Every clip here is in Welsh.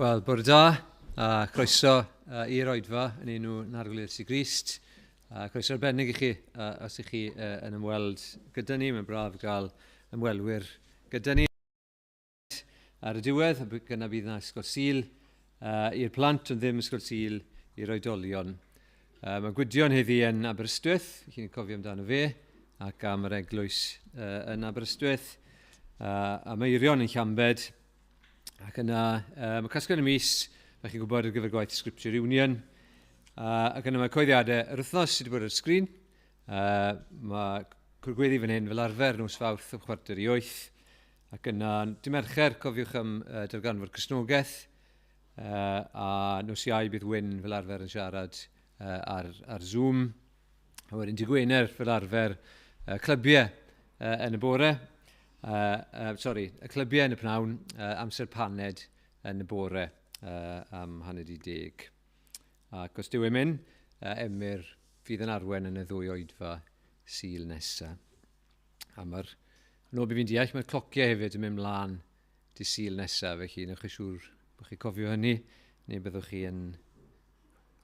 Wel, bore da, a croeso i'r oedfa yn enw Narglwyr Iesu Grist. Croeso arbennig i chi, os ych chi yn ymweld gyda ni. Mae'n braf gael ymwelwyr gyda ni ar y diwedd, gyna bydd yna sgwrs Sul i'r plant ond ddim ysgol Sul i'r oedolion. Mae Gwydion heddi yn Aberystwyth, chi'n cofio amdano fe, ac am yr eglwys yn Aberystwyth, a Meirion yn Llambed. Ac yna, mae casgen y mis, mae chi'n gwybod ar gyfer gwaith Scripture Union, ac yna mae coeddiadau yr wythnos sydd wedi bod ar y sgrin. Mae cwrgweddi fan hyn fel arfer nos Fawrth o 7:45, ac yna dim Mercher, cofiwch am darganfod Cristnogaeth, a nos Iau bydd Wyn fel arfer yn siarad ar Zoom. A wedyn Dydd Gwener fel arfer clybiau yn y bore, y clybiau yn y pnawn, amser paned yn y bore am 9:10. Ac os dyw e'n mynd, emyr fydd yn arwen yn y ddwy oedfa Sul nesaf. A mae'r nob i fi'n deall, mae'r clociau hefyd yn mynd mlaen dy Sul nesaf, felly newch chi siŵr bod chi cofio hynny, neu byddwch chi yn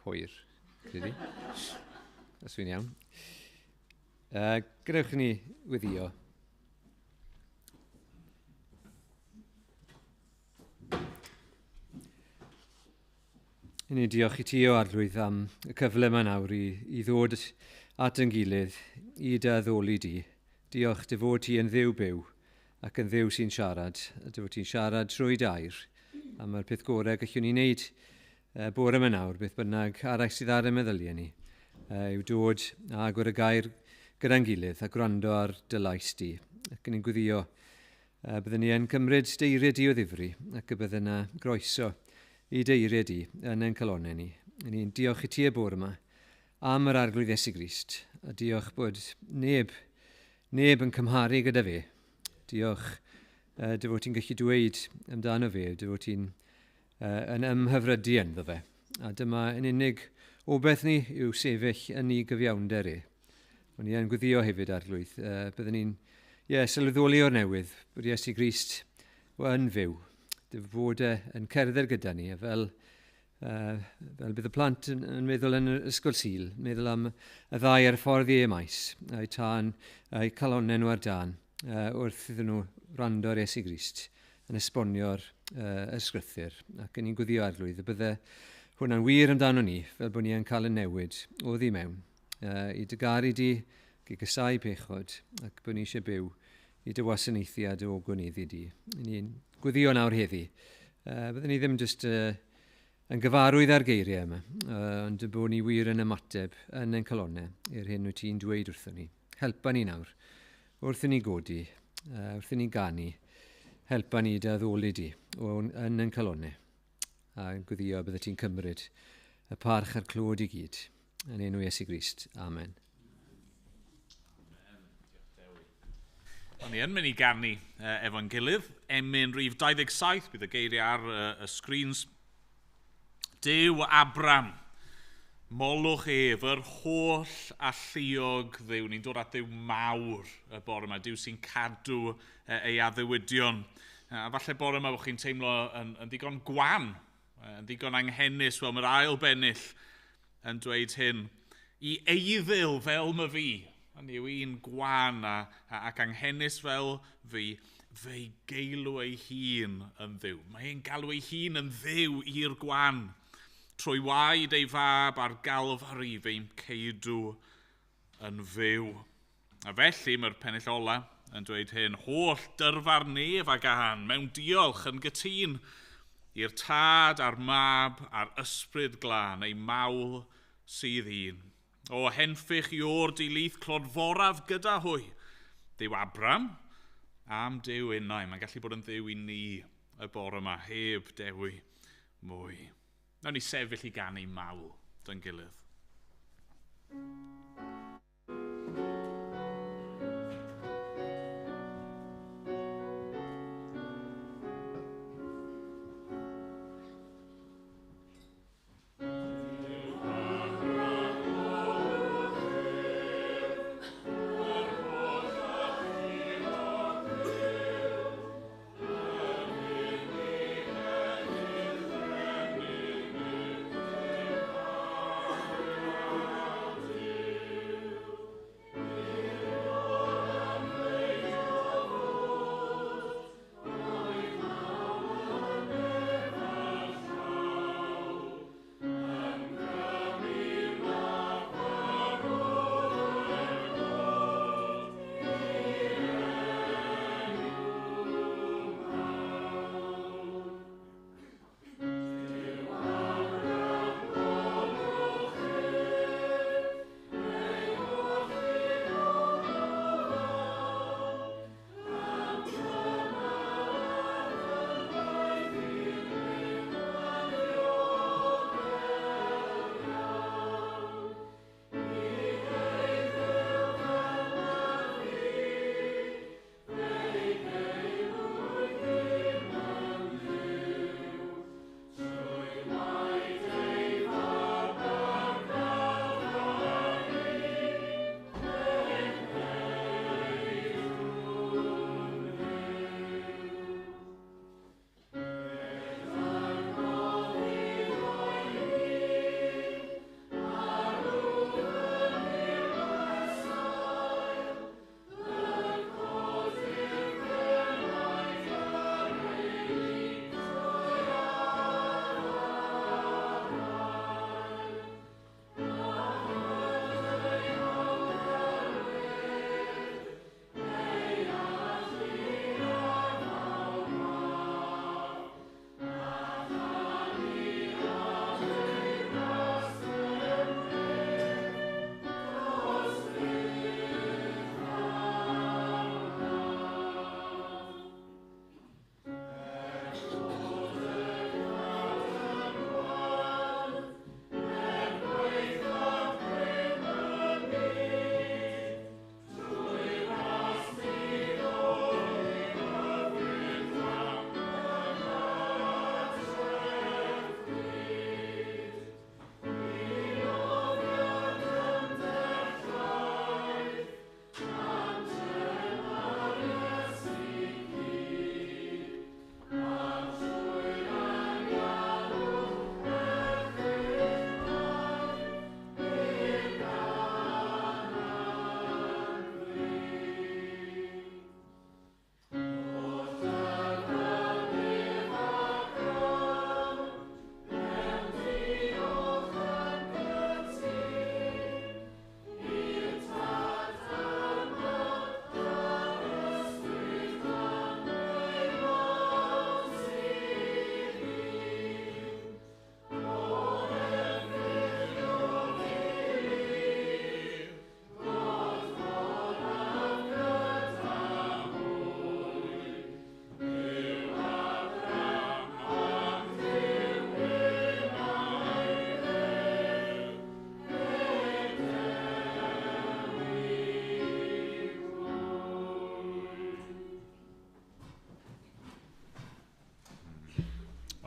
hwyr, credu. Os fi'n iawn. Gadewch ni weddio. I ni diolch i ti o Arglwydd am y cyfle yma nawr i ddod at yn gilydd, i dy addoli di. Diolch dy fod ti yn dduw byw ac yn dduw sy'n siarad, a dy fod ti'n siarad trwy dair. A mae'r peth gorau gallwn ni wneud bore yma nawr, beth bynnag arall sydd ar y meddyliau ni, yw dod a agor y gair gyda'n gilydd a gwrando ar dy lais di. Ac yn ein gwyddio, byddwn ni yn cymryd deiriau di o ddifri ac y byddwn yna groeso i deiriau di yn ein calonau ni. Ni'n diolch i ti y bore yma am yr Arglwydd Iesu Grist, a diolch bod neb yn cymharu gyda fe. Diolch dy fod ti'n gallu dweud amdano fe, dy fod ti'n yn ymhyfrydu ynddo fe. A dyma yn unig obeth ni yw sefyll yn ei gyfiawnder e. Ond ni yn gwyddio hefyd Arglwydd. Byddwn ni'n sylweddoli o'r newydd bod Iesu Grist yn fyw. Dy fod yn cerdded gyda ni, fel bydd y plant yn meddwl yn yr ysgol Sul, meddwl am y ddau ar y ffordd i maes, a'i tân, a'i calonau nhw ar dan, wrth iddyn nhw rando ar Iesu Grist yn esbonio'r ysgrythyr. Ac yn ni'n gwyddio Arglwydd, y bydde hwnna'n wir amdano ni, fel bod ni yn cael y newid o ddi mewn, i dy garu di, i gysau pechod, ac bod ni eisiau byw i dy wasanaethiad o gwneddi di. Ni'n gwyddio nawr heddi. Byddwn ni ddim jyst yn gyfarwydd ar geiriau yma, ond bod ni wir yn ymateb yn ein calonau i'r hyn wyt ti'n dweud wrthyn ni. Helpa ni nawr, wrthyn ni godi, wrthyn ni ganu, helpa ni dy addoli di yn ein calonau. A gwyddio bydde ti'n cymryd y parch a'r clod i gyd. Yn enw Iesu Grist. Amen. O'n i yn mynd i ganu efo'n gilydd. Emyn rhif 27, bydd y geiriau ar y screens. Duw Abram, molwch ef, yr holl a lluog dduw. Ni'n dod at dduw mawr y bore yma, Duw sy'n cadw ei addewidion. A falle bore yma bod chi'n teimlo yn ddigon gwan, yn ddigon anghennus, wel mae'r ail bennill yn dweud hyn. I eiddyl fel my fi, hynny yw un gwan ac anghennus fel fi, fe'i geilw ei hun yn dduw. Mae e'n galw ei hun yn dduw i'r gwan. Trwy waed ei fab ar galfari fe'n ceidw yn fyw. A felly mae'r pennill ola yn dweud hyn, holl dyrfar nef a gahan mewn diolch yn gytun i'r tad a'r mab a'r ysbryd glân, ei mawl sydd un. O henffych i o'r dilith clodforaf gyda hwy. Dduw Abram am Duw unai. Mae'n gallu bod yn dduw i ni y bore yma, heb dewi mwy. Nawn ni sefyll i ganu mawl dy'n gilydd.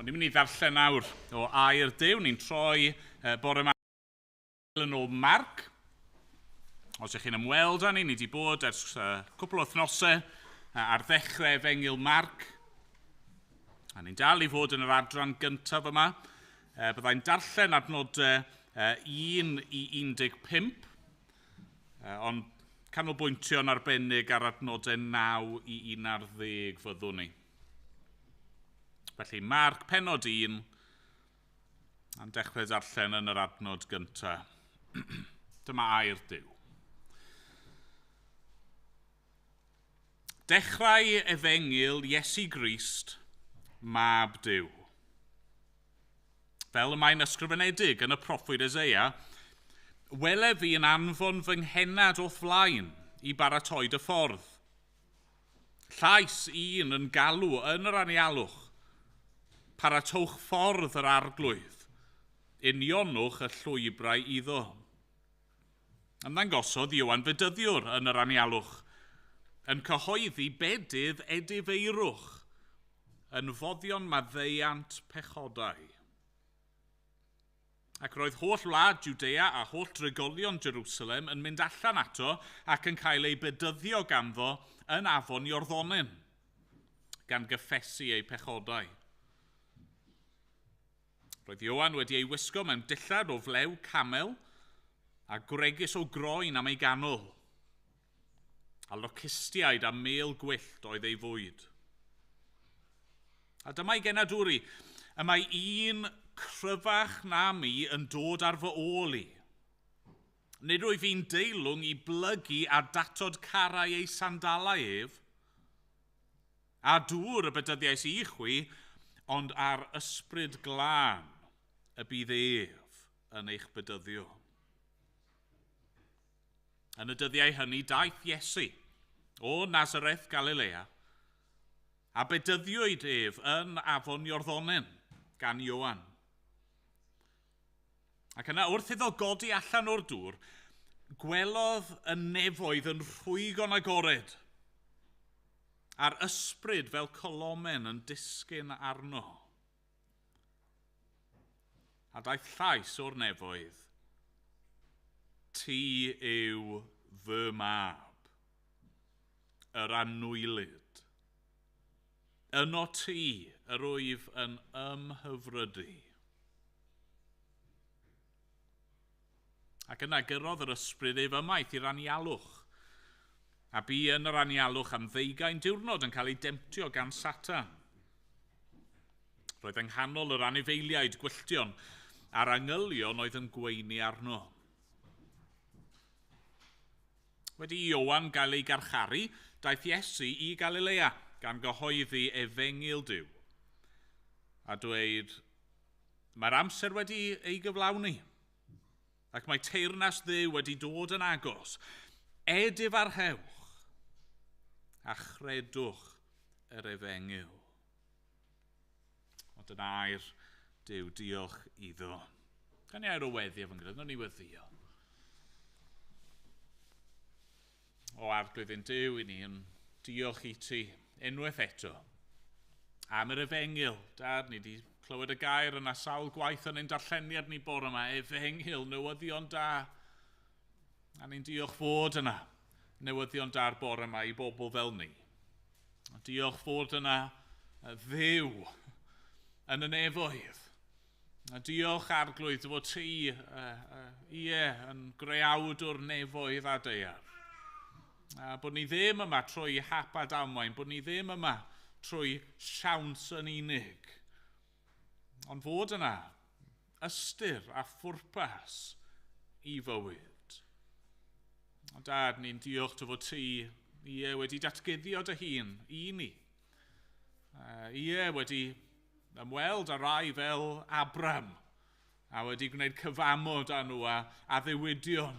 Ni'n mynd i ddarllen nawr o Air Duw. Ni'n troi bore yma yn ôl Marc. Os ydych chi'n ymweld â ni wedi bod ers cwpl o wythnosau ar ddechrau Efengyl Marc. A ni'n dal i fod yn yr adran gyntaf yma. Byddai'n darllen adnodau 1 i 15, ond canolbwyntio'n arbennig ar adnodau 9 i 11 fyddwn ni. Felly Marc pennod 1, a'n dechrau darllen yn yr adnod gyntaf. Dyma Air Duw. Dechrau Efengyl Iesu Grist, Mab Duw. Fel y mae'n ysgrifenedig yn y proffwyd Eseia, welef fi yn anfon fy nghenad o'th flaen i baratoi dy ffordd. Llais un yn galw yn yr anialwch, paratowch ffordd yr arglwydd, unionwch y llwybrau iddo. Ymddangosodd Ioan Fedyddiwr yn yr anialwch, yn cyhoeddi bedydd edifeirwch, yn foddion maddeiant pechodau. Ac roedd holl wlad Judea a holl drigolion Jerusalem yn mynd allan ato ac yn cael ei bedyddio ganddo yn afon Iorddonen, gan gyffesu ei pechodau. Roedd Ioan wedi ei wisgo mewn dillad o flew camel a gwregys o groen am ei ganol, a locustiaid a mêl gwyllt oedd ei fwyd. A dyma'i genadwri, y mae un cryfach na mi yn dod ar fy ôl i. Nid wyf fi'n deilwng i blygu a datod carau ei sandalau ef, a dŵr y bedyddiais i chwi, ond ar ysbryd glân y bydd ef yn eich bedyddio. Yn y dyddiau hynny daeth Iesu o Nazareth Galilea, a bedyddiwyd ef yn afon Iorddonen gan Ioan. Ac yna wrth iddo godi allan o'r dŵr, gwelodd y nefoedd yn rhwygon agored, a'r ysbryd fel colomen yn disgyn arno. A daeth llais o'r nefoedd, ti yw fy mab, yr anwylyd. Yno ti yr wyf yn ymhyfrydu. Ac yna gyrodd yr ysbryd ef ymaith i'r anialwch, a bu yn yr anialwch am 20 diwrnod yn cael ei demtio gan Satan. Roedd yng nghanol yr anifeiliaid gwylltion a'r angylion oedd yn gweini arno. Wedi Ioan gael ei garcharu, daeth Iesu i Galilea gan gyhoeddi Efengyl Duw, a dweud, mae'r amser wedi ei gyflawni, ac mae teyrnas Dduw wedi dod yn agos. Edifarhewch a chredwch yr Efengyl. O dyna Air Duw, diolch iddo. Gan i air o weddi efo'n gyda, nhw'n i weddio. O arglwydd yn Duw i ni yn diolch i ti unwaith eto am yr Efengyl. Dad, ni wedi clywed y gair yna sawl gwaith yn ein darlleniad ni bore yma, Efengyl, newyddion da. A ni'n diolch fod yna, newyddion da'r bore yma i bobl fel ni. Diolch fod yna Dduw yn y nefoedd. Diolch arglwydd fod ti yn greawdwr nefoedd a deiar. A bod ni ddim yma trwy hap a damwain, bod ni ddim yma trwy siawns yn unig, ond fod yna ystyr a phwrpas i fywyd. O Dad, ni'n diolch dy fod ti wedi datguddio dy hun i ni. Wedi ymweld â rai fel Abram, a wedi gwneud cyfamod â nhw a ddiwydion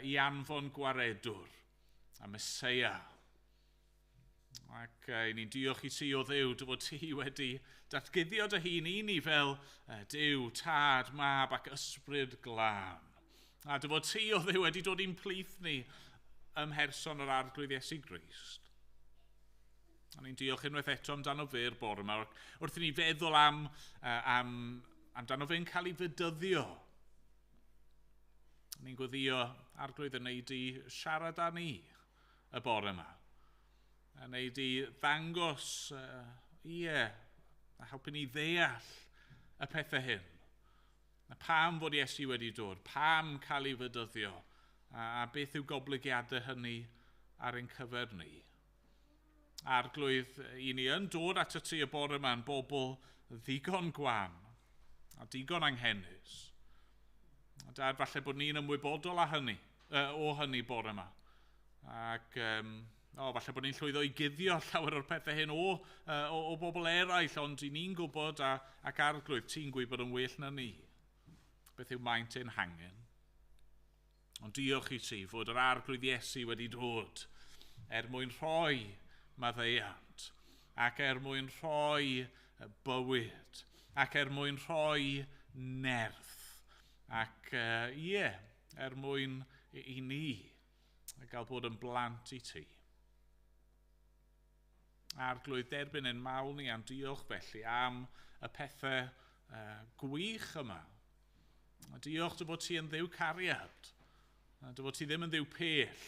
i anfon gwaredwr a Meseia. Ac ni'n diolch i ti o Dduw dy fod ti wedi datguddio dy hun i ni fel Duw, Tad, Mab ac ysbryd glân. A dy fod ti o Dduw wedi dod i'n plith ni ym mherson yr arglwydd Iesu Grist. A ni'n diolch unwaith eto amdano fe'r bore yma. Wrth i ni feddwl amdano fe'n cael ei fydyddio. Ni'n gweddio Arglwydd yn neud i siarad â ni y bore yma. A neud i ddangos, a helpu ni ddeall y pethau hyn. A pam fod Iesu wedi dod, pam cael ei fydyddio, a beth yw goblygiadau hynny ar ein cyfer ni. Arglwydd, i ni yn dod at y ti y bore yma yn bobl ddigon gwan a digon anghennus. A dad, falle bod ni'n ymwybodol o hynny bore yma. Ac falle bod ni'n llwyddo i guddio llawer o'r pethau hyn o bobl eraill, ond i ni'n gwybod ac Arglwydd, ti'n gwybod yn well na ni. Beth yw maint ein hangen. Ond diolch i ti fod yr Arglwydd Iesu wedi dod mwyn rhoi maddeuant, ac mwyn rhoi bywyd, ac mwyn rhoi nerth, ac mwyn i ni gael bod yn blant i ti. Arglwydd, derbyn ein mawl ni am diolch felly am y pethau gwych yma. Diolch dy bod ti yn dduw cariad, dy bod ti ddim yn dduw pell,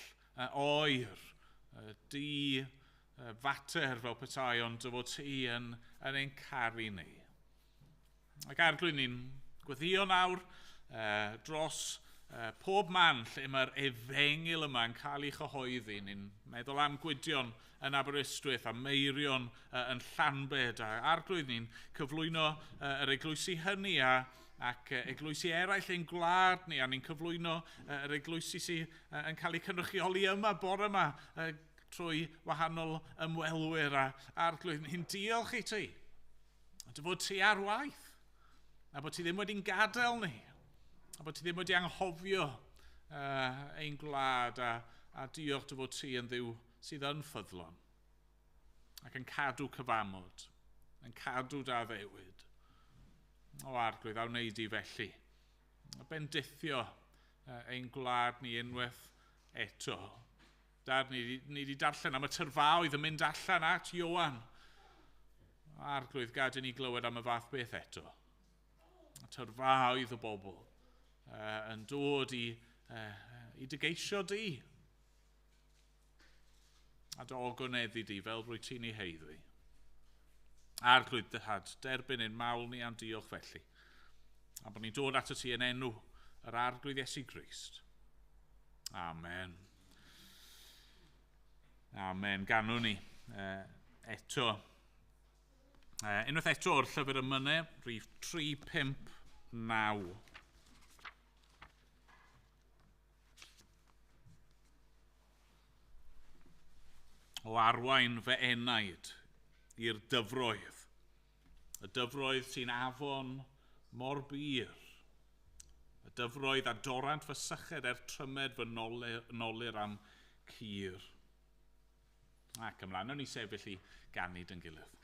oer, fater fel petai, ond dy fod ti yn ein caru ni. Ac Arglwydd, ni'n gweddio nawr dros pob man lle mae'r efengil yma yn cael ei chyhoeddi. Ni'n meddwl am Gwydion yn Aberystwyth, a Meirion yn Llanbed. A Arglwydd, ni'n cyflwyno yr eglwysi hynny ac eglwysi eraill ein gwlad ni, a ni'n cyflwyno yr eglwysi sy'n yn cael ei cynrychioli yma bore yma trwy wahanol ymwelwyr. A Arglwydd, ni'n diolch i ti. Dy fod ti ar waith, a bod ti ddim wedi'n gadael ni, a bod ti ddim wedi anghofio ein gwlad, a diolch dy fod ti yn dduw sydd yn ffyddlon, ac yn cadw cyfamod, yn cadw da ddewyd. O Arglwydd, awn wneud i felly. Bendithio ein gwlad ni unwaith eto. Dad, ni wedi darllen am y tyrfaoedd yn mynd allan at Ioan. Arglwydd, gad i ni glywed am y fath beth eto. Y tyrfaoedd o bobl yn dod i dygeisio di. A dy ogoneddu di fel rwy ti'n ei heiddi. Arglwydd, dad, derbyn ein mawl ni am diolch felly. A bod ni'n dod at y ti yn enw yr Arglwydd Iesu Grist. Amen. Amen. Ganwn ni eto. Unwaith eto o'r llyfr Emynau, rhif 359. O arwain fy enaid i'r dyfroedd. Y dyfroedd sy'n afon mor bir. Y dyfroedd a dorant fy syched trymed fy nolir am cur. Ac ymlaen, o'n i sefyll i ganid yn gilydd.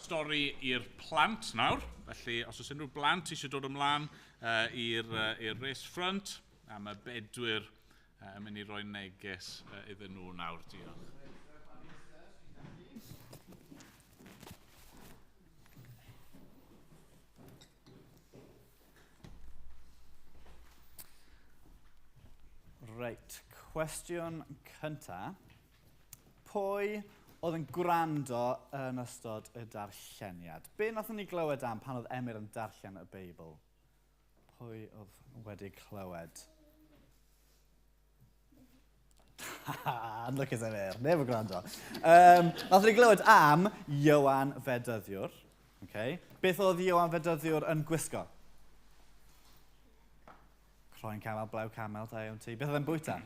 Stori i'r plant nawr. Felly, os oes unrhyw blant eisiau dod ymlaen i'r race front, a mae bedwyr yn mynd i roi neges iddyn nhw nawr. Diolch. Reit, cwestiwn cynta. Pwy oedd yn gwrando yn ystod y darlleniad? Be nathon ni glywed am pan oedd Emyr yn darllen y Beibl? Pwy oedd wedi clywed? Look at Emyr, neb yn gwrando. Nathon ni glywed am Ioan Fedyddiwr. Okay. Beth oedd Ioan Fedyddiwr yn gwisgo? Croen camel, blew camel, da iawn ti. Beth oedd e'n bwyta?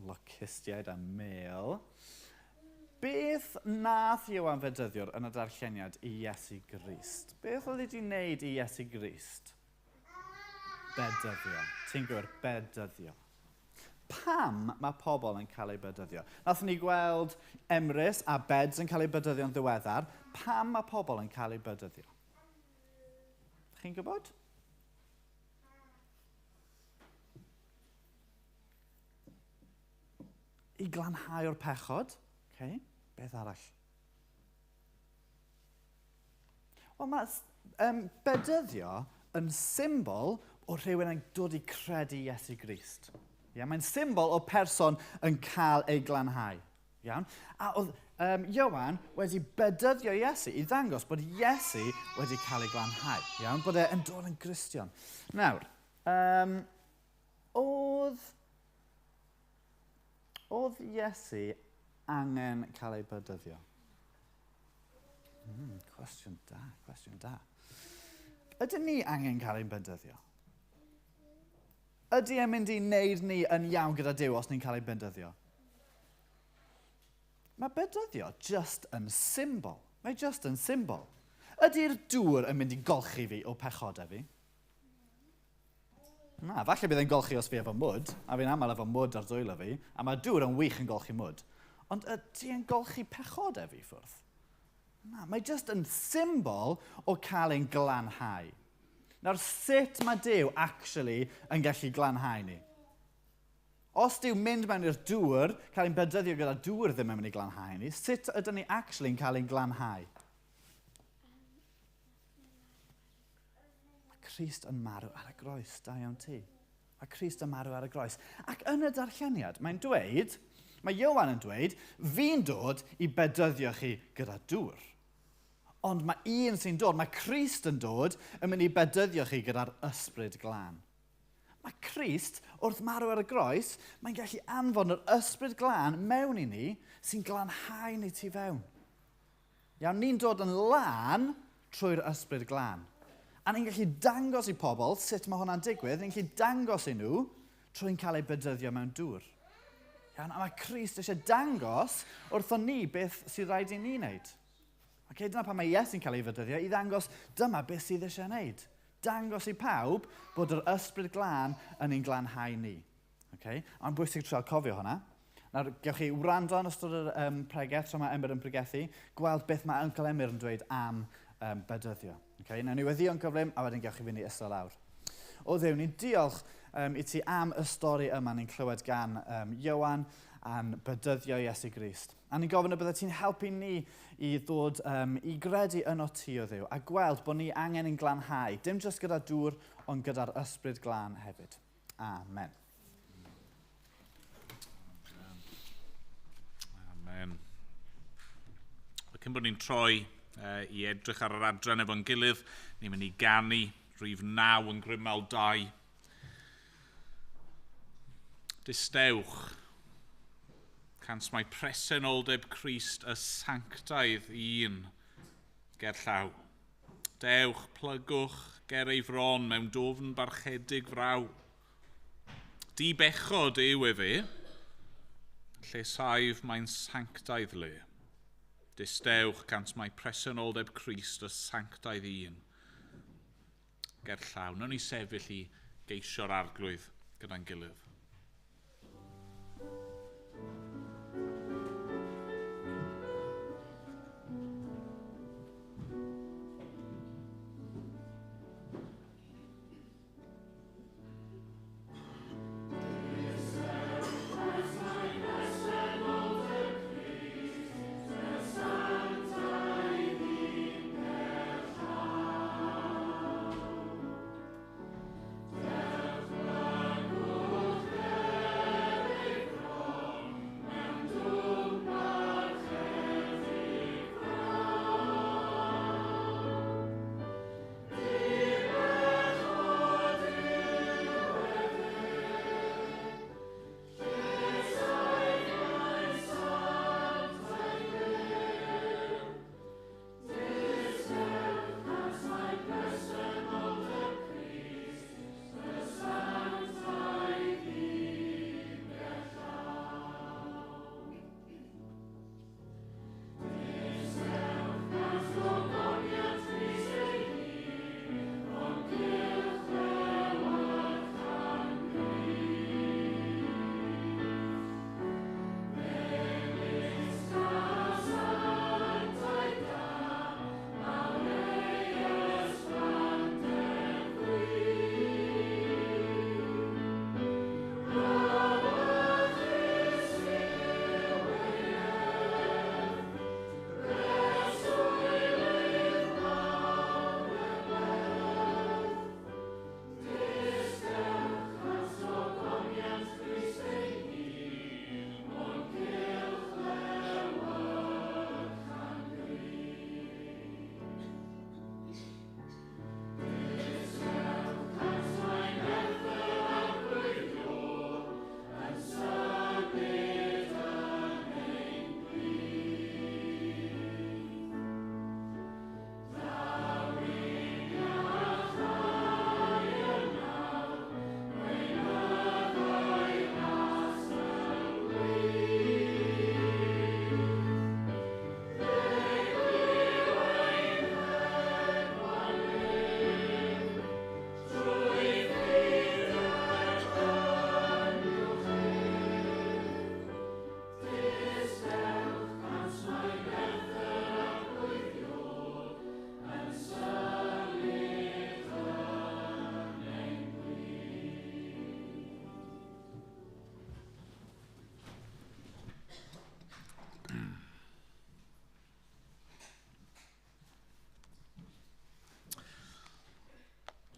Locustiaid a mêl. Beth nath Ioan Fedyddiwr yn y darlleniad i Iesu Grist? Beth oedd wedi wneud i Iesu Grist? Bedyddio. Ti'n gwybod, bedyddio. Pam mae pobl yn cael ei bedyddio? Nath ni gweld Emrys a beds yn cael ei bedyddio yn ddiweddar. Pam mae pobl yn cael ei bedyddio? Chi'n gwybod? I glanhau'r pechod. Okay. Beth arall? Wel, mae bedyddio yn symbol o rhywun yn dod i credu Iesu Grist. Yeah, mae'n symbol o person yn cael ei glanhau. Iawn? A oedd Ioan wedi bedyddio Iesu i ddangos bod Iesu wedi cael ei glanhau. Iawn? Bod e'n dod yn Gristion. Nawr, oedd Iesu angen cael ei bedyddio? Cwestiwn da, cwestiwn da. Ydyn ni angen cael ein bedyddio? Ydy e'n mynd i wneud ni yn iawn gyda Duw os ni'n cael ei bedyddio? Mae bedyddio just yn symbol. Mae just yn symbol. Ydy'r dŵr yn mynd i golchi fi o pechodau fi? Na, falle bydd e'n golchi os fi efo mwd, a fi'n aml efo mwd ar dwylo fi, a mae dŵr yn wych yn golchi mwd. Ond ydy e'n golchi pechodau fi ffwrdd? Na, mae just yn symbol o cael ein glanhau. Nawr, sut mae Duw actually yn gallu glanhau ni? Os Duw mynd mewn i'r dŵr, cael ein bedyddio gyda dŵr ddim yn mynd i glanhau ni, sut ydyn ni actually yn cael ein glanhau? Mae Crist yn marw ar y groes, da iawn ti. Mae Crist yn marw ar y groes. Ac yn y darlleniad, mae Ioan yn dweud, fi'n dod i bedyddio chi gyda dŵr. Ond mae un sy'n dod, mae Crist yn dod yn mynd i bedyddio chi gyda'r ysbryd glân. Mae Crist, wrth marw ar y groes, mae'n gallu anfon yr ysbryd glân mewn i ni sy'n glanhau ni tu fewn. Iawn, ni'n dod yn lan trwy'r ysbryd glân. A ni'n gallu dangos i pobl sut mae hwnna'n digwydd, ni'n gallu dangos i nhw trwy'n cael ei bedyddio mewn dŵr. Iawn, a mae Crist eisiau dangos wrtho ni beth sydd rhaid i ni wneud. Okay, dyna pan mae Iesu'n cael ei bedyddio i ddangos dyma beth sydd eisiau wneud. Dangos i pawb bod yr ysbryd glân yn ein glanhau ni. Okay? A'n bwysig trwy'n cofio hwnna. Nawr, gewch chi wrando yn ystod yr pregeth, tra mae Emyr yn pregethu, gweld beth mae Uncle Emyr yn dweud am bedyddio. Okay? Nawn ni weddio'n gyflym, a wedyn gewch chi fynd i ystod lawr. O Dduw, ni'n diolch i ti am y stori yma ni'n clywed gan Ioan a'n bedyddio Iesu Grist. A ni'n gofyn y bydde ti'n helpu ni i ddod i gredu yn o ti o Dduw, a gweld bod ni angen yn glanhau, dim jyst gyda dŵr, ond gyda'r ysbryd glân hefyd. Amen. Amen. Cyn bod ni'n troi i edrych ar yr adran efo'n gilydd, ni'n mynd i ganu rhif 9 yn Grymal 2. Distewch, cans mae presenoldeb Crist y sanctaidd un ger llaw. Dewch, plygwch, ger ei fron mewn dofn barchedig fraw. Di bechod yw e fe, lle saif mae'n sanctaidd le. Distewch, cans mae presenoldeb Crist y sanctaidd un ger llaw. Nawn ni sefyll i geisio'r arglwydd gyda'n gilydd.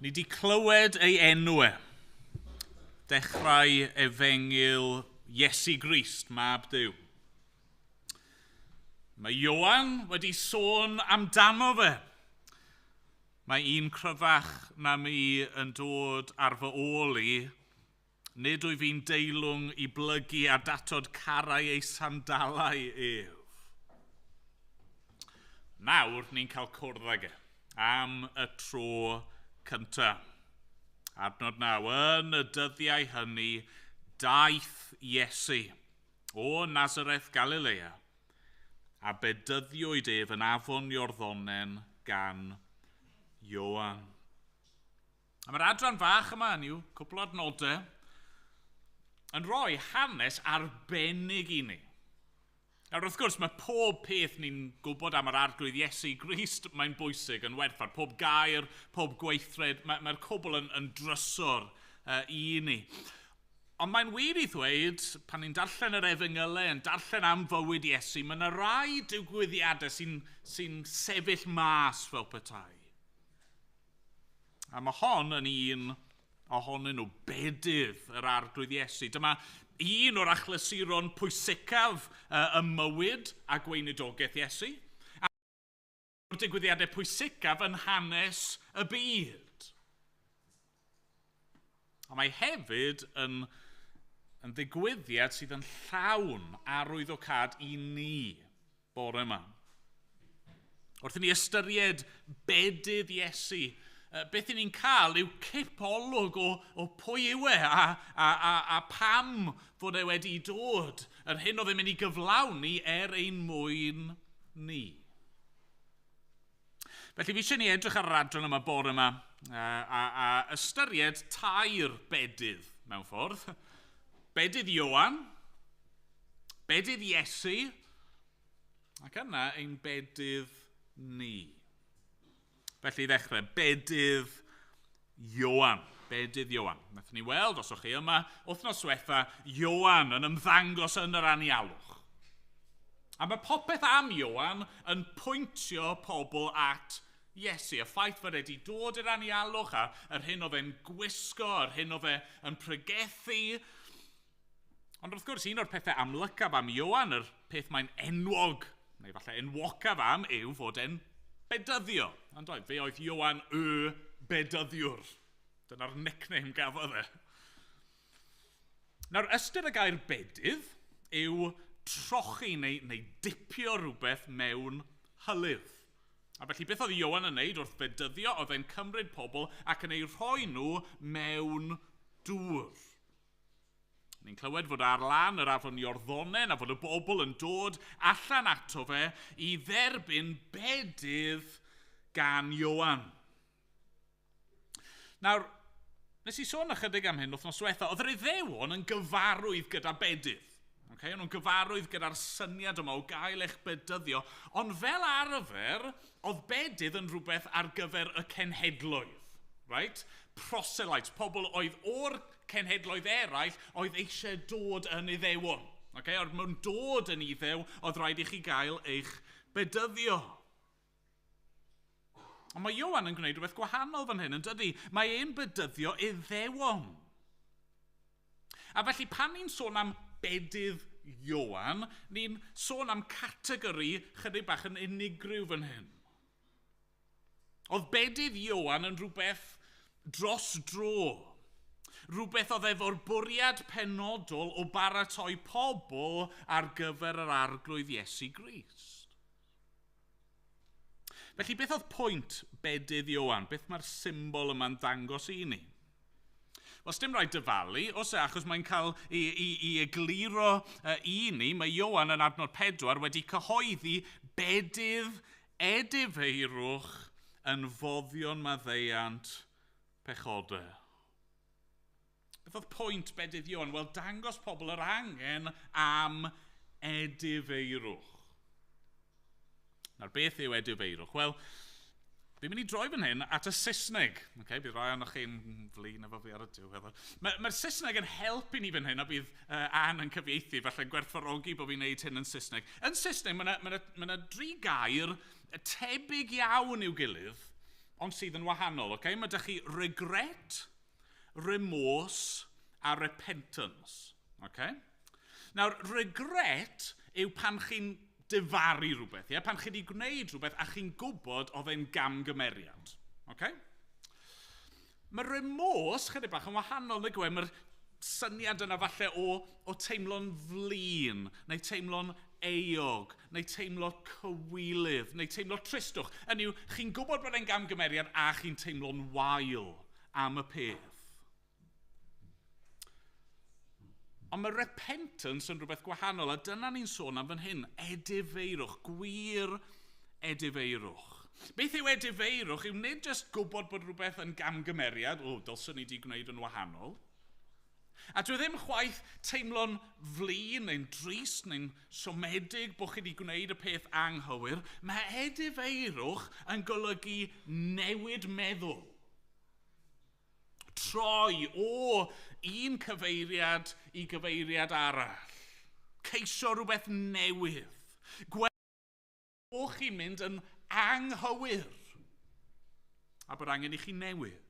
Ni di clywed ei enw e. Dechrau Efengil Iesu Grist, Mab Duw. Mae Ioan wedi sôn amdano fe. Mae un cryfach na mi yn dod ar fy ôl i, nid wyf fi'n deilwng i blygu a datod carau ei sandalau ef. Nawr ni'n cael cwrdd ag e am y tro cyntaf. Adnod 9, yn y dyddiau hynny, daeth Iesu o Nazareth Galilea, a bedyddiwyd ef yn afon Iorddonen gan Ioan. A mae'r adran fach yma yn yw, cwpl o adnodau, yn rhoi hanes arbennig i ni. Nawr wrth gwrs, mae pob peth ni'n gwybod am yr arglwydd Iesu Grist, mae'n bwysig yn werthfawr. Pob gair, pob gweithred, mae'r cwbl yn drysor i ni. Ond mae'n wir i ddweud, pan ni'n darllen yr Efengylau, yn darllen am fywyd Iesu, mae yna rai digwyddiadau sy'n sefyll mas fel petai. A mae hon yn un ohonyn nhw, bedydd yr arglwydd Iesu. Dyma un o'r achlysuron pwysicaf y mywyd a gweinidogaeth Iesu. A o'r digwyddiadau pwysicaf yn hanes y byd. A mae hefyd yn ddigwyddiad sydd yn llawn arwyddocad i ni bore yma. Wrth i ni ystyried bedydd Iesu, beth ni'n cael yw cipolwg o pwy yw e a pam fod e wedi dod. Yr hyn oedd e'n mynd i gyflawni ein mwyn ni. Felly fi eisiau ni edrych ar yr adran yma bore yma a ystyried tair bedydd mewn ffordd. Bedydd Ioan, bedydd Iesu, ac yna ein bedydd ni. Felly ddechrau, bedydd Ioan. Bedydd Ioan. Nathon ni weld, os o'ch chi yma, wythnos diwetha, Ioan yn ymddangos yn yr anialwch. A mae popeth am Ioan yn pwyntio pobl at Iesu. Y ffaith fod wedi dod i'r anialwch, a yr hyn oedd e'n gwisgo, yr hyn oedd e'n pregethu. Ond wrth gwrs, un o'r pethau amlycaf am Ioan, yr peth mae'n enwog, neu falle enwocaf am, yw fod e'n bedyddio. Ond oedd, fe oedd Ioan y bedyddiwr. Dyna'r nickname gafodd e. Nawr, ystyr y gair bedydd yw trochi neu dipio rhywbeth mewn hylif. A felly beth oedd Ioan yn neud wrth bedyddio, oedd e'n cymryd pobl ac yn ei rhoi nhw mewn dŵr. Ni'n clywed fod ar lan yr afon Iorddonen a fod y bobl yn dod allan ato fe i dderbyn bedydd gan Ioan. Nawr, nes i sôn ychydig am hyn wythnos diwetha, oedd yr Iddewon yn gyfarwydd gyda bedydd. Okay? Yn gyfarwydd gyda'r syniad yma o gael eich bedyddio, ond fel arfer, oedd bedydd yn rhywbeth ar gyfer y cenhedloedd. Right? Proselytes, pobl oedd o'r cenhedloedd eraill oedd eisiau dod yn Iddewon. Okay? Oedd mewn dod yn Iddew, oedd rhaid i chi gael eich bedyddio. Ond mae Ioan yn gwneud rhywbeth gwahanol fan hyn, yn dydy? Mae e'n bedyddio Iddewon. A felly pan ni'n sôn am bedydd Ioan, ni'n sôn am categori chydig bach yn unigryw fan hyn. Oedd bedydd Ioan yn rhywbeth dros dro. Rhywbeth oedd efo'r bwriad penodol o baratoi pobl ar gyfer yr arglwydd Iesu Grist. Felly beth oedd pwynt bedydd Ioan? Beth mae'r symbol yma'n dangos i ni? Wel, dim rhaid dyfalu, os achos mae'n cael i egluro i ni, mae Ioan yn adnod 4 wedi cyhoeddi bedydd edifeirwch yn foddion maddeuant pechodau. Beth oedd pwynt bedydd Ioan? Wel, dangos pobl yr angen am edifeirwch. Nawr, beth yw edifeirwch? Wel, fi'n mynd i droi fan hyn at y Saesneg. Okay, bydd rai o'n chi'n flin efo fi ar y diwedd. Mae'r Saesneg yn helpu ni fan hyn, a bydd Ann yn cyfieithu, falle'n gwerthfawrogi bod fi'n neud hyn yn Saesneg. Yn Saesneg, mae yna 3 gair tebyg iawn i'w gilydd, ond sydd yn wahanol. Okay? Mae ydych chi regret, remorse a repentance. Okay? Nawr, regret yw pan chi'n difaru rhywbeth, pan chi wedi gwneud rhywbeth a chi'n gwybod oedd e'n gamgymeriad. Okay? Mae remorse, chydig bach yn wahanol, neu mae'r syniad yna falle o teimlo'n flin, neu teimlo'n eog, neu teimlo cywilydd, neu teimlo tristwch. Hynny yw, chi'n gwybod bod e'n gamgymeriad a chi'n teimlo'n wael am y peth. Ond mae repentance yn rhywbeth gwahanol, a dyna ni'n sôn am fan hyn, edifeirwch, gwir edifeirwch. Beth yw edifeirwch yw nid jyst gwybod bod rhywbeth yn gamgymeriad, dylswn ni wedi gwneud yn wahanol, a dwi ddim chwaith teimlo'n flin neu'n drist neu'n siomedig bod chi wedi gwneud y peth anghywir. Mae edifeirwch yn golygu newid meddwl. Troi o un cyfeiriad i gyfeiriad arall. Ceisio rhywbeth newydd. Gweld o chi'n mynd yn anghywir. A bod angen i chi newid.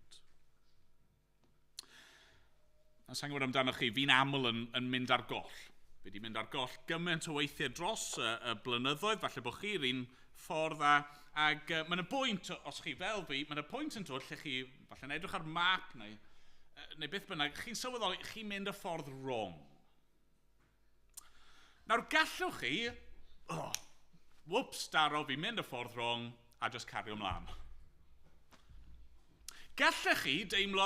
A sa'n gwybod amdano chi, fi'n aml yn mynd ar goll. Fi wedi mynd ar goll gymaint o weithiau dros y blynyddoedd, falle bod chi'r un ffordd ac mae'n y bwynt, os chi fel fi, mae'n y pwynt yn dod lle chi, falle'n edrych ar map neu beth bynnag, chi'n sylweddoli, chi'n mynd y ffordd wrong. Nawr gallwch chi, daro, fi'n mynd y ffordd wrong, a just cario ymlaen. Gallech chi deimlo,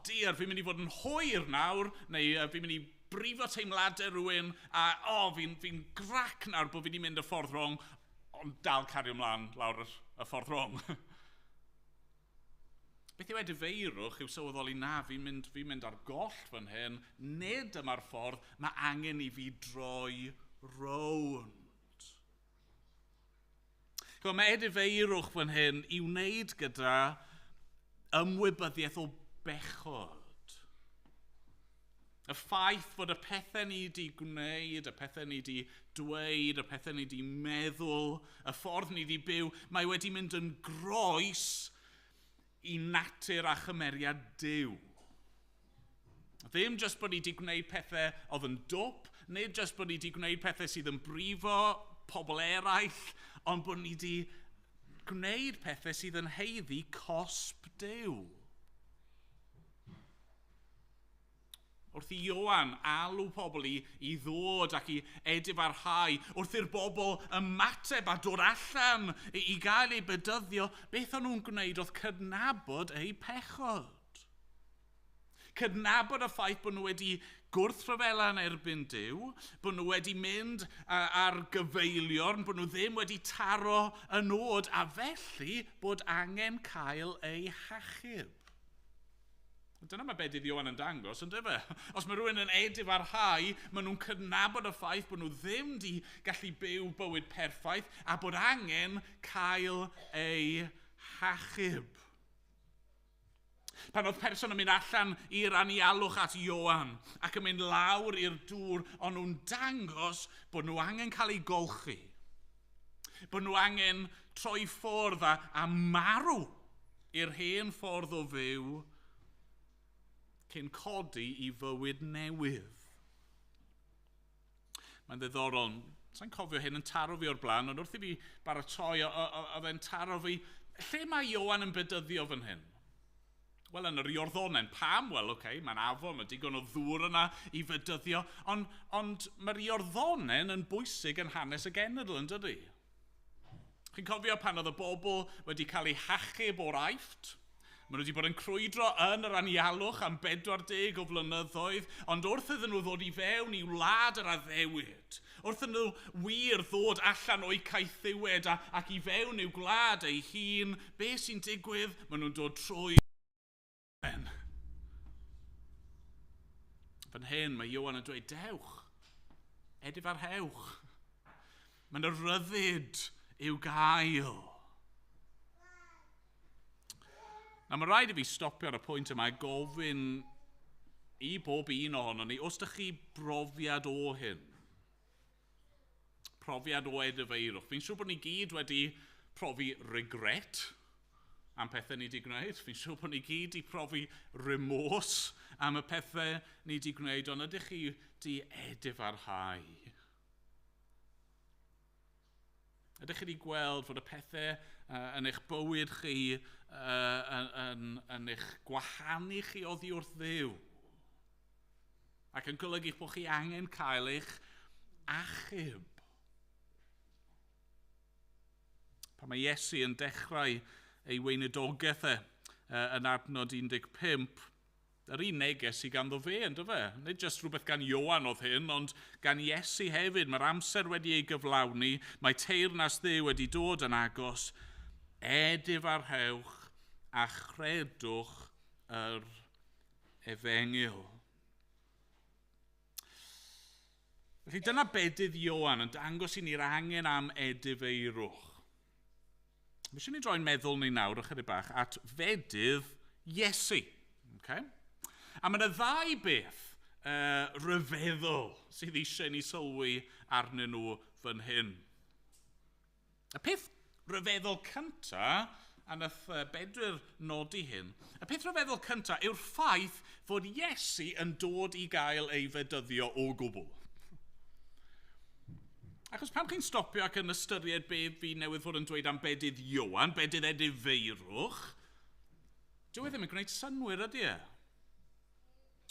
diar, fi'n mynd i fod yn hwyr nawr, neu fi'n mynd i brifo teimladau rhywun, a fi'n grac nawr bod fi wedi mynd y ffordd wrong, ond dal cario ymlaen lawr y ffordd wrong. Beth yw edifeirwch yw sylweddoli na, fi'n mynd ar goll fan hyn, nid yma'r ffordd, mae angen i fi droi rownd. Mae edifeirwch fan hyn i wneud gyda ymwybyddiaeth o bechod. Y ffaith fod y pethau ni wedi gwneud, y pethau ni wedi dweud, y pethau ni wedi meddwl, y ffordd ni wedi byw, mae wedi mynd yn groes i natur a chymeriad Duw. Ddim jyst bod ni wedi gwneud pethau oedd yn dwp, nid jyst bod ni wedi gwneud pethau sydd yn brifo pobl eraill, ond bod ni wedi gwneud pethau sydd yn heiddi cosb Duw. Wrth i Ioan alw pobl i ddod ac i edifarhau, wrth i'r bobl ymateb a dod allan i gael ei bedyddio, beth o'n nhw'n gwneud oedd cydnabod eu pechod. Cydnabod y ffaith bod nhw wedi gwrthryfela yn erbyn Duw, bod nhw wedi mynd ar gyfeiliorn, bod nhw ddim wedi taro y nod, a felly bod angen cael eu hachub. Dyna mae beth Ioan yn dangos, yn dyfa. Os mae rhywun yn edifarhau, maen nhw'n cydnabod y ffaith bod nhw ddim wedi gallu byw bywyd perffaith a bod angen cael eu hachub. Pan oedd person yn mynd allan i'r anialwch at Ioan ac yn mynd lawr i'r dŵr, ond nhw'n dangos bod nhw angen cael eu golchi. Bod nhw angen troi ffwrdd a marw i'r hen ffordd o fyw cyn codi i fywyd newydd. Mae'n ddiddorol, sa'n cofio hyn yn taro fi o'r blaen, ond wrth i fi baratoi, oedd e'n taro fi, lle mae Ioan yn bedyddio fan hyn? Wel, yn yr Iorddonen, pam? Wel, mae'n afon, mae digon o ddŵr yna i fedyddio, ond mae'r Iorddonen yn bwysig yn hanes y genedl, yn dydy? Chi'n cofio pan oedd y bobl wedi cael eu hachub o'r Aifft? Maen nhw wedi bod yn crwydro yn yr anialwch am 40 o flynyddoedd, ond wrth iddyn nhw ddod i fewn i wlad yr addewid, wrth iddyn nhw wir ddod allan o'i caethiwed ac i fewn i'w gwlad ei hun, beth sy'n digwydd? Maen nhw'n dod trwy ben. Fan hyn mae Ioan yn dweud, dewch, edifarhewch. Mae'n y ryddid i'w gael. A mae rhaid i fi stopio ar y pwynt yma a gofyn i bob un ohono ni, os ydych chi brofiad o hyn? Profiad o edifeirwch. Fi'n siŵr bod ni gyd wedi profi regret, am pethau ni wedi gwneud. Fi'n siŵr bod ni gyd wedi profi remors am y pethau ni wedi gwneud, ond ydych chi wedi edifarhau? Ydych chi wedi gweld fod y pethau yn eich bywyd chi, yn eich gwahanu chi oddi wrth Dduw? Ac yn golygu bod chi angen cael eich achub. Pan mae Iesu yn dechrau ei weinidogaeth yn adnod 15, yr un neges i ganddo fe, ynddo fe? Nid jyst rhywbeth gan Ioan oedd hyn, ond gan Iesu hefyd. Mae'r amser wedi ei gyflawni, mae teyrnas Dduw wedi dod yn agos. Edifarhewch a chredwch yr efengyl. Felly dyna bedydd Ioan yn dangos i ni'r angen am edifeirwch. Mae eisiau ni droi'n meddwl ni nawr ychydig bach at fedydd Iesu. Okay? A mae yna ddau beth ryfeddol sydd eisiau ni sylwi arnyn nhw fan hyn. Y peth ryfeddol cyntaf, a nath Bedwyr nodi hyn, y peth ryfeddol cyntaf yw'r ffaith fod Iesu yn dod i gael ei fedyddio o gwbl. Achos pam chi'n stopio ac yn ystyried be fi newydd fod yn dweud am bedydd Ioan, bedydd edifeirwch, dyw e ddim yn gwneud synwyr ydy e.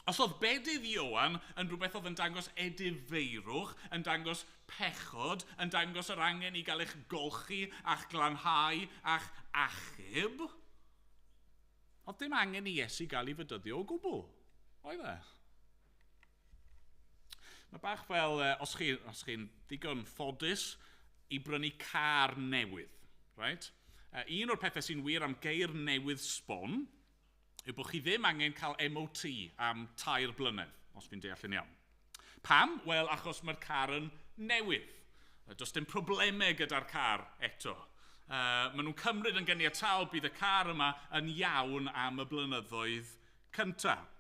Os oedd bedydd Ioan yn rhywbeth oedd yn dangos edifeirwch, yn dangos pechod, yn dangos yr angen i gael eich golchi a'ch glanhau a'ch achub, oedd dim angen i Iesu gael ei fedyddio o gwbl. Oedd e? Mae bach fel, os chi'n ddigon ffodus i brynu car newydd. Right? Un o'r pethau sy'n wir am geir newydd sbon yw bod chi ddim angen cael MOT am 3 blynedd, os fi'n deall yn iawn. Pam? Wel, achos mae'r car yn newydd. Does dim problemau gyda'r car eto. Maen nhw'n cymryd yn ganiataol bydd y car yma yn iawn am y blynyddoedd cyntaf.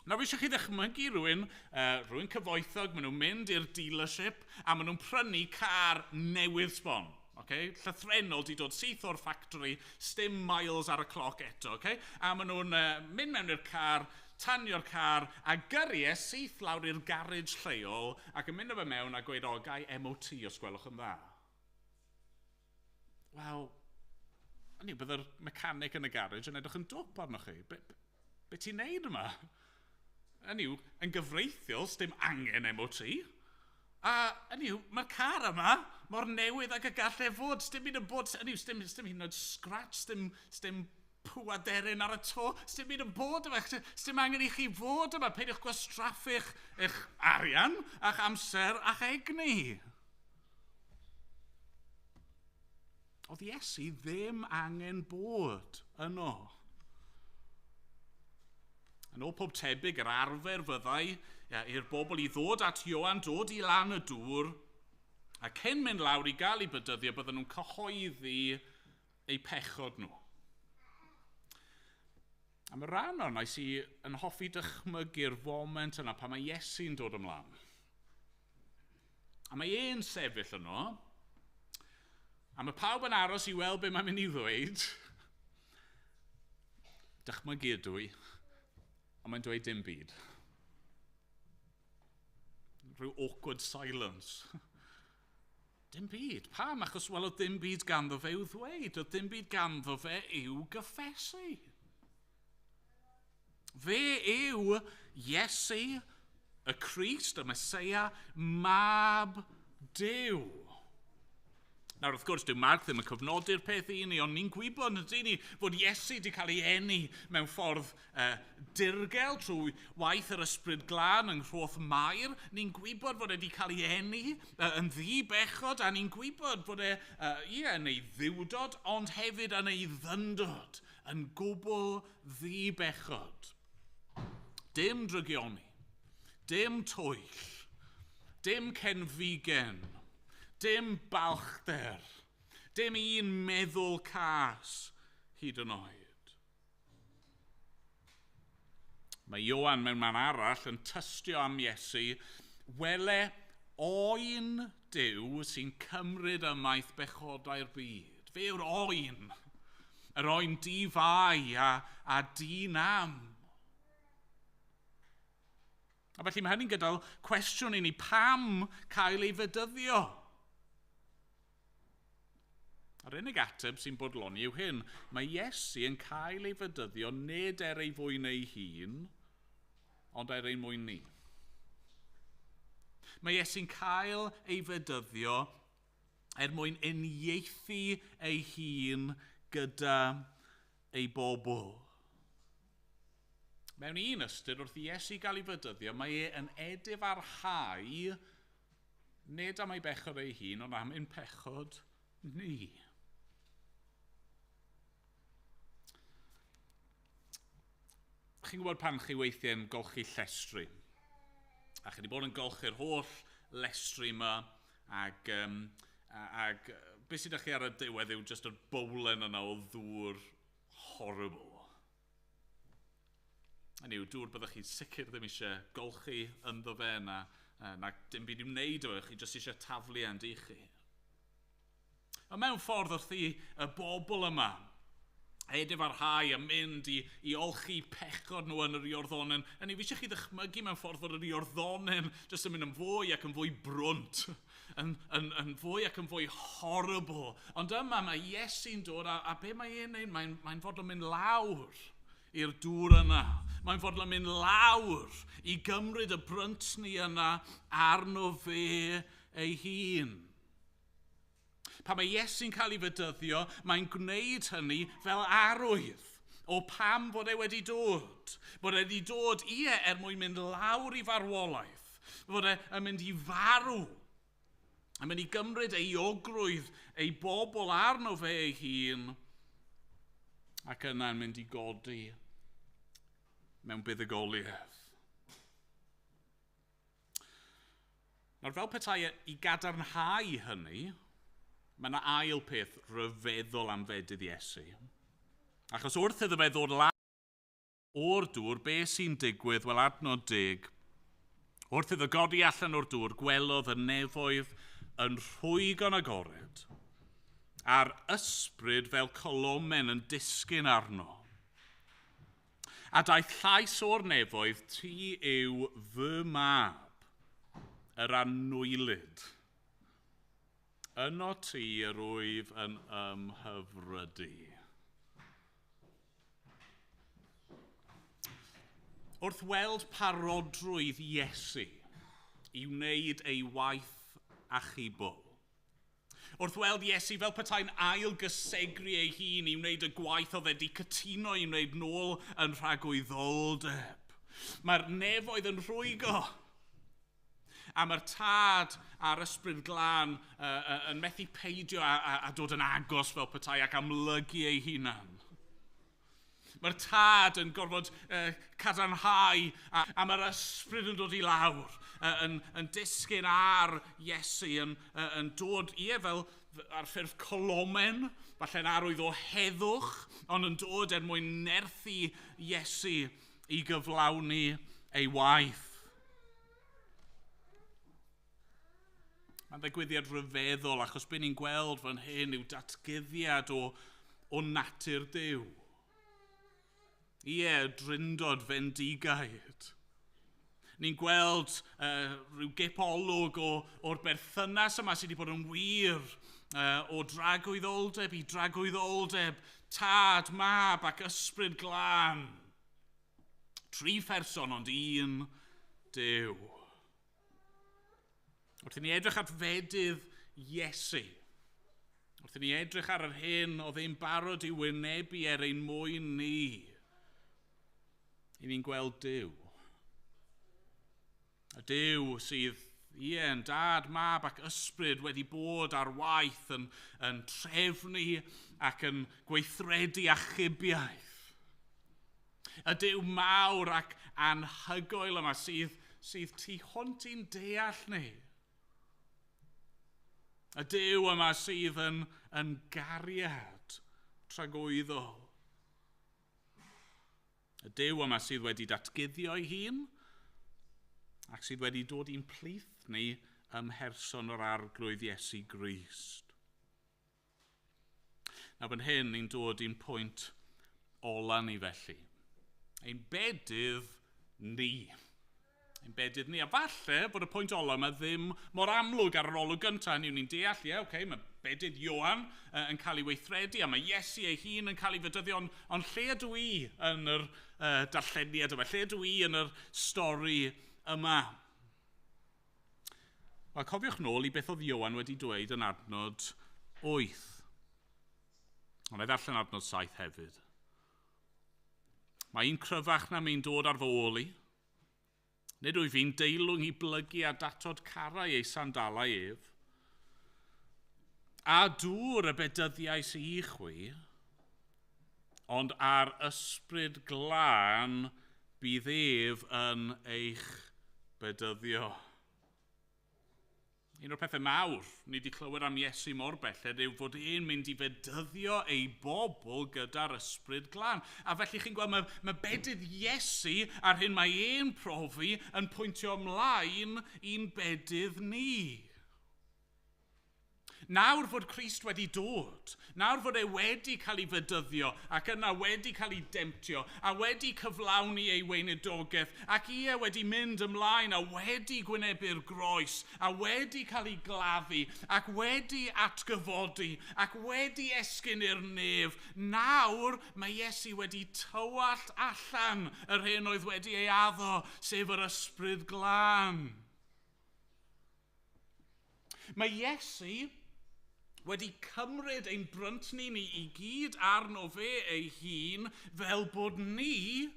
Nawr fi eisiau chi ddechmygu rhywun cyfoethog, maen nhw'n mynd i'r dealership a maen nhw'n prynu car newydd sbon. Okay? Llythrenol di dod syth o'r factory, stim miles ar y cloc eto. Okay? A maen nhw'n mynd mewn i'r car, tanio'r car, a gyriau syth lawr i'r garage lleol ac yn mynd o fe mewn a gweud, o, gai MOT os gwelwch yn dda. Wel, byddai'r mechanic yn y garage yn edrych yn dwp arnoch chi. Be ti'n neud yma? Yn gyfreithiol, sdim angen MOT. A mae'r car yma mor newydd ac y gallai fod. Sdim hyd yn bod, stim hyd yn oed scratch, stim pwaderyn ar y to. Stim hyd yn bod yma. Stim angen i chi fod yma. Peidiwch gwastraffu'ch eich arian a'ch amser a'ch egni. Oedd Iesu ddim angen bod yno. Yn ôl pob tebyg, yr arfer fyddai i'r bobl i ddod at Ioan, dod i lan y dŵr, a cyn mynd lawr i gael ei bedyddio, bydden nhw'n cyhoeddi eu pechod nhw. A mae rhan o'n nes i yn hoffi dychmygu'r foment yna pan mae Iesu'n dod ymlaen. A mae e'n sefyll yno, a mae pawb yn aros i weld be mae'n mynd i ddweud. Dychmygu ydw i. A mae'n dweud dim byd. Rhyw awkward silence. Dim byd. Pam? Achos wel oedd dim byd ganddo fe i'w ddweud. Oedd dim byd ganddo fe i'w gyffesu. Fe yw Iesu, y Crist, y Meseia, mab Duw. Nawr, wrth gwrs, dyw Mark ddim yn cofnodi'r peth i ni, ond ni'n gwybod ydy ni fod Iesu wedi cael ei eni mewn ffordd dirgel trwy waith yr ysbryd glân yng Nghroth Mair. Ni'n gwybod fod e wedi cael ei eni yn ddi-bechod, a ni'n gwybod fod yn ei ddiwdod, ond hefyd yn ei ddyndod, yn gwbl ddi-bechod. Dim drygioni, dim twyll, dim cenfigen, dim balchder, dim un meddwl cas hyd yn oed. Mae Ioan mewn man arall yn tystio am Iesu, wele oen Duw sy'n cymryd ymaith bechodau'r byd. Fe yw'r oen. Yr oen di fai a di nam. A felly mae hynny'n gydol cwestiwn i ni, pam cael ei fedyddio? A'r unig ateb sy'n bodloni yw hyn. Mae Iesu yn cael ei fedyddio nid ei fwyn ei hun, ond ei mwyn ni. Mae Iesu'n cael ei fedyddio mwyn uniaethu ei hun gyda ei bobl. Mewn un ystyr wrth i Iesu gael ei fedyddio, mae yn edifarhau nid am ei bechod ei hun, ond am ein pechod ni. Chi'n gwybod pan chi weithiau'n golchi llestri? A chi wedi bod yn golchi'r holl lestri yma ac beth sydd â chi ar y diwedd yw just y bowlen yna o ddŵr horrible. Hynny yw, dŵr byddwch chi sicr ddim eisiau golchi ynddo fe na dim byd i'w wneud o, chi jyst eisiau taflu and i chi. A mewn ffordd wrth i y bobl yma edifarhau a mynd i olchi pechod nhw yn yr iorddonen. Fi eisiau chi ddychmygu mewn ffordd fod yr iorddonen jyst yn mynd yn fwy ac yn fwy brwnt, yn fwy ac yn fwy horrible. Ond yma mae Iesu'n dod a be mae e'n neud? Mae'n fodlon mynd lawr i'r dŵr yna. Mae'n fodlon mynd lawr i gymryd y brynt ni yna arno fe ei hun. Pan mae Iesu'n cael ei fedyddio, mae'n gwneud hynny fel arwydd o pam fod e wedi dod. Bod e wedi dod mwyn mynd lawr i farwolaeth. Fod e'n mynd i farw. Yn mynd i gymryd ei ogrwydd, ei bobl arno fe ei hun, ac yna'n mynd i godi mewn buddugoliaeth. Nawr fel petai i gadarnhau hynny, mae yna ail peth ryfeddol am fedydd Iesu. Achos wrth iddo fe ddod lan o'r dŵr, be sy'n digwydd? Wel, adnod 10. Wrth iddo godi allan o'r dŵr, gwelodd y nefoedd yn rhwygon agored, a'r ysbryd fel colomen yn disgyn arno. A daeth llais o'r nefoedd, ti yw fy mab, yr annwylyd. Yno ti yr wyf yn ymhyfrydu. Wrth weld parodrwydd Iesu i wneud ei waith achubol. Wrth weld Iesu fel petai'n ailgysegru ei hun i wneud y gwaith oedd wedi cytuno i wneud nôl yn rhagwyddoldeb. Mae'r nefoedd yn rhwygo. A mae'r tad a'r ysbryd glân yn methu peidio a dod yn agos fel petai ac amlygu ei hunan. Mae'r tad yn gorfod cadarnhau a mae'r ysbryd yn dod i lawr, yn disgyn ar Iesu, yn dod fel ar ffurf colomen, falle'n arwydd o heddwch, ond yn dod mwyn nerthu Iesu i gyflawni ei waith. Mae'n ddigwyddiad ryfeddol, achos be ni'n gweld fan hyn yw datgyddiad o natur Duw. Drindod fendigaid. Ni'n gweld rhyw gipolwg o'r berthynas yma sydd wedi bod yn wir o dragwyddoldeb i dragwyddoldeb, tad, mab ac ysbryd glân. 3 pherson ond 1 Duw. Wrth i ni edrych at fedydd Iesu, wrth i ni edrych ar yr hyn oedd ein barod i wynebu ein mwyn ni, i ni'n gweld Duw. Y Duw sydd, yn dad, mab ac ysbryd wedi bod ar waith yn trefnu ac yn gweithredu achubiaeth. Y Duw mawr ac anhygoel yma sydd tu hwnt i'n deall ni. Y Duw yma sydd yn gariad tragwyddol. Y Duw yma sydd wedi datguddio ei hun ac sydd wedi dod i'n plith ni ym mherson yr arglwydd Iesu Grist. A fan hyn ni'n dod i'n pwynt ola ni felly. Ein bedydd ni. Ein bedydd ni. A falle bod y pwynt ola yma ddim mor amlwg ar yr olwg gyntaf. Hynny yw ni'n deall, mae bedydd Ioan yn cael ei weithredu, a mae Iesu ei hun yn cael ei fedyddio, ond lle ydw i yn yr darlleniad yma? Lle ydw i yn yr stori yma? Wel, cofiwch nôl i beth oedd Ioan wedi dweud yn adnod 8. Ond ei ddarllen adnod 7 hefyd. Mae un cryfach na mi'n dod ar fy ôl i. Nid wyf fi'n deilwng i blygu a datod carau ei sandalau ef. A dŵr y bedyddiais i chwi, ond ar ysbryd glân bydd ef yn eich bedyddio. Un o'r pethau mawr ni wedi clywed am Iesu mor belled yw fod e'n mynd i fedyddio ei bobl gyda'r ysbryd glân. A felly chi'n gweld mae bedydd Iesu ar hyn mae e'n profi yn pwyntio ymlaen i'n bedydd ni. Nawr fod Crist wedi dod, nawr fod e wedi cael ei fedyddio ac yna wedi cael ei demtio a wedi cyflawni ei weinidogaeth ac ie wedi mynd ymlaen a wedi gwynebu'r groes a wedi cael ei gladdu ac wedi atgyfodi ac wedi esgyn i'r nef. Nawr mae Iesu wedi tywallt allan yr hyn oedd wedi ei addo, sef yr ysbryd glân. Mae Iesu wedi cymryd ein brynt ni i gyd arno fe ei hun fel bod ni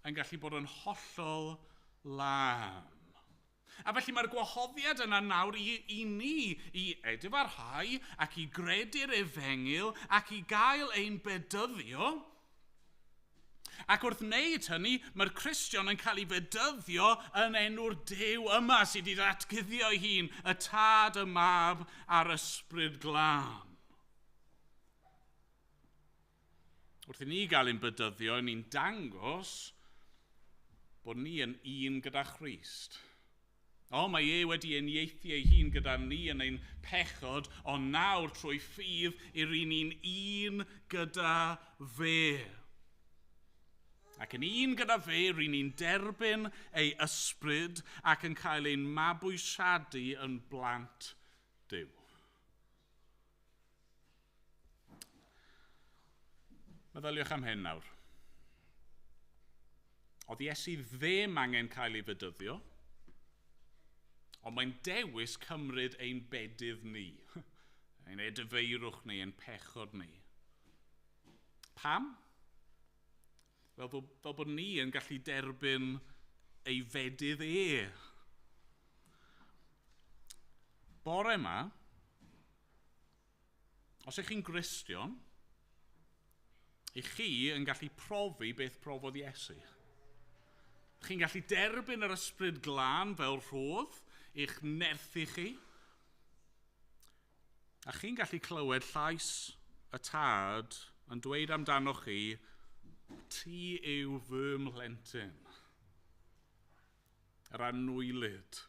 yn gallu bod yn hollol lam. A felly mae'r gwahoddiad yna nawr i ni i edifyrhau ac i gredu'r Efengyl ac i gael ein bedyddio. Ac wrth wneud hynny, mae'r Cristion yn cael ei fedyddio yn enw'r Duw yma sydd wedi datguddio ei hun, y Tad, y Mab a'r Ysbryd Glân. Wrth i ni gael ein bedyddio, ni'n dangos bod ni yn un gyda Christ. Mae e wedi uniaethu ei hun gyda ni yn ein pechod, ond nawr trwy ffydd i'r ni'n un gyda fe. Ac yn un gyda fe, rydyn ni'n derbyn ei ysbryd ac yn cael ein mabwysiadu yn blant Duw. Meddyliwch am hyn nawr. Oedd Iesu ddim angen cael ei fedyddio, ond mae'n dewis cymryd ein bedydd ni, ein edifeirwch ni, ein pechod ni. Pam? Fel bod ni yn gallu derbyn ei fedydd e. Bore yma, os ych chi'n Gristion, i chi yn gallu profi beth profodd Iesu. Chi'n gallu derbyn yr ysbryd glân fel rhodd i'ch nerthu chi. A chi'n gallu clywed llais y Tad yn dweud amdano chi, ti yw fy mhlentyn, yr anwylyd.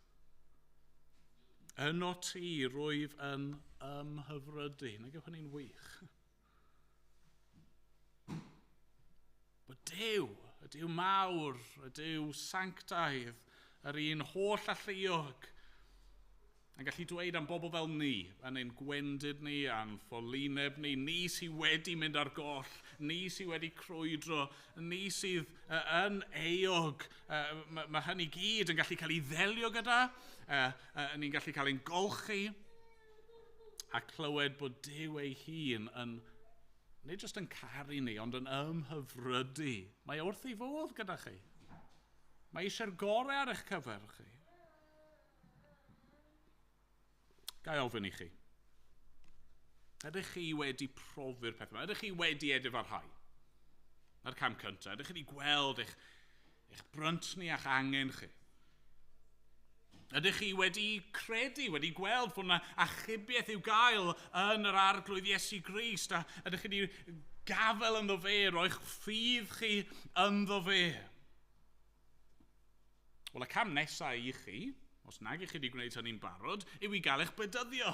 Yno ti rwyf yn ymhyfrydu. Nag yw hynny'n wych? Bod Duw, y Duw mawr, y Duw sanctaidd, yr un holl a lluog, yn gallu dweud am bobl fel ni, yn ein gwendid ni, a'n ffolineb ni, ni sydd wedi mynd ar goll, ni sydd wedi crwydro, ni sydd yn eog. Mae hynny gyd yn gallu cael ei ddelio gyda, ni'n gallu cael ein golchi, a clywed bod Duw ei hun yn, nid jyst yn caru ni, ond yn ymhyfrydu. Mae wrth ei fodd gyda chi. Mae eisiau'r gorau ar eich cyfer chi. Gai ofyn i chi. Ydych chi wedi profi'r peth yma? Ydych chi wedi edifyrhau? Na'r cam cyntaf. Ydych chi wedi gweld eich brynt ni a'ch angen chi? Ydych chi wedi credu, wedi gweld fod yna achubiaeth i'w gael yn yr arglwydd Iesu Grist? A ydych chi wedi gafel ynddo fe, roi'ch ffydd chi ynddo fe? Wel, y cam nesaf i chi, os nag ych chi wedi gwneud hynny'n barod, yw i gael eich bedyddio.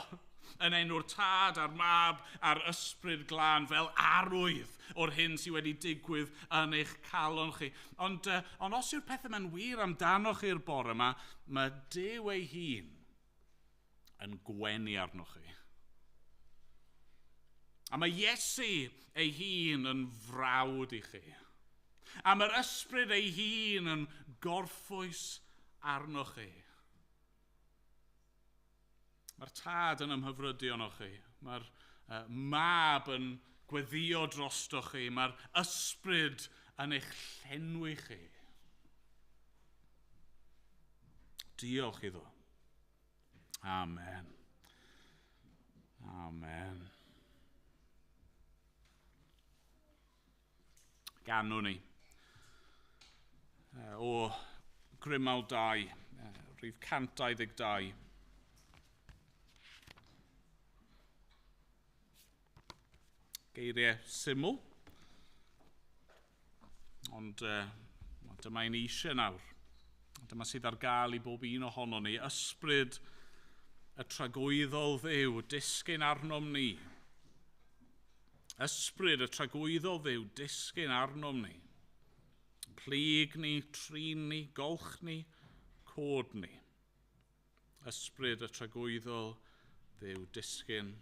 Yn enw'r Tad a'r Mab a'r Ysbryd Glân fel arwydd o'r hyn sydd wedi digwydd yn eich calon chi. Ond os yw'r pethau ma'n wir amdano chi'r bore yma, mae Duw ei hun yn gwenu arnoch chi. A mae Iesu ei hun yn frawd i chi. A mae'r ysbryd ei hun yn gorffwys arnoch chi. Mae'r Tad yn ymhyfrydu arnoch chi. Mae'r Mab yn gweddio drostoch chi. Mae'r ysbryd yn eich llenwi chi. Diolch iddo. Amen. Amen. Ganwn ni o Grymal 2, rhif 122. Geiriau syml, ond dyma ein eisiau nawr. Dyma sydd ar gael i bob un ohono ni. Ysbryd y tragwyddol Dduw, disgyn arnom ni. Ysbryd y tragwyddol Dduw, disgyn arnom ni. Plyg ni, trin ni, golch ni, cod ni. Ysbryd y tragwyddol Dduw, disgyn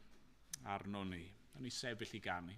arnom ni. A ni sefyll i ganu.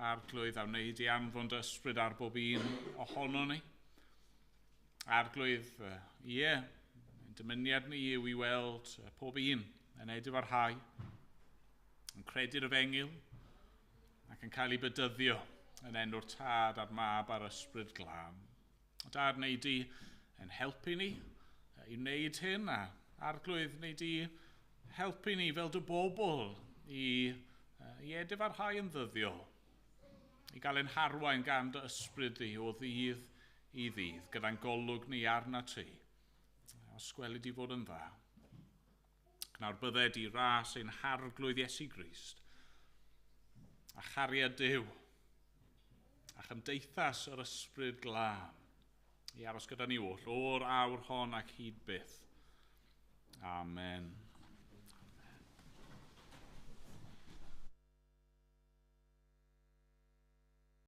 Arglwydd a wneud i anfon ysbryd ar bob un ohono ni. Arglwydd, dymuniad ni yw i weld pob un yn edifyrhau, yn credu'r efengyl, ac yn cael ei bedyddio yn enw'r Tad a'r Mab a'r Ysbryd Glân. Dad, wneud i yn helpu ni i wneud hyn, a arglwydd wneud i helpu ni fel dy bobl i edifyrhau yn ddyddiol, i gael ein harwain gan dy ysbryd di o ddydd i ddydd, gyda'n golwg ni arna ti, os gwelid i fod yn dda. Nawr bydded i ras ein harglwydd Iesu Grist, a chariad Duw, a chymdeithas yr Ysbryd Glân, i aros gyda ni o'r awr hon ac hyd byth. Amen.